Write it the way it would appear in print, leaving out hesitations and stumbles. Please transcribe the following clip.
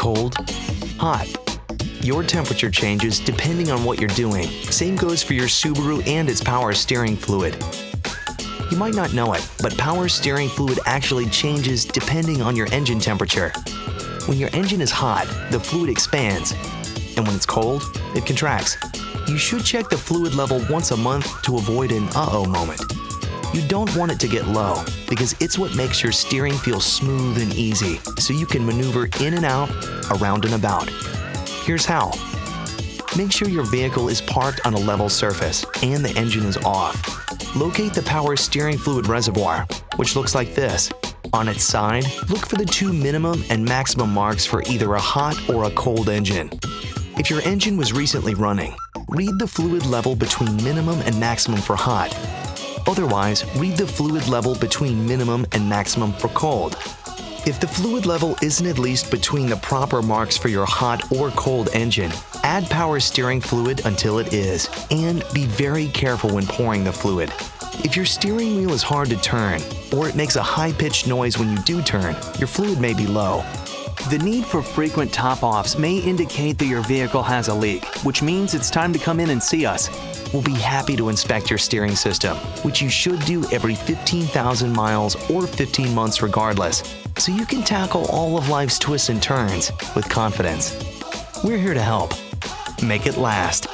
cold, hot. Your temperature changes depending on what you're doing. Same goes for your Subaru and its power steering fluid. You might not know it, but power steering fluid actually changes depending on your engine temperature. When your engine is hot, the fluid expands, and when it's cold, it contracts. You should check the fluid level once a month to avoid an uh-oh moment. You don't want it to get low, because it's what makes your steering feel smooth and easy, so you can maneuver in and out, around and about. Here's how. Make sure your vehicle is parked on a level surface and the engine is off. Locate the power steering fluid reservoir, which looks like this. On its side, look for the two minimum and maximum marks for either a hot or a cold engine. If your engine was recently running, read the fluid level between minimum and maximum for hot. Otherwise, read the fluid level between minimum and maximum for cold. If the fluid level isn't at least between the proper marks for your hot or cold engine, add power steering fluid until it is, and be very careful when pouring the fluid. If your steering wheel is hard to turn, or it makes a high-pitched noise when you do turn, your fluid may be low. The need for frequent top-offs may indicate that your vehicle has a leak, which means it's time to come in and see us. We'll be happy to inspect your steering system, which you should do every 15,000 miles or 15 months regardless, so you can tackle all of life's twists and turns with confidence. We're here to help. Make it last.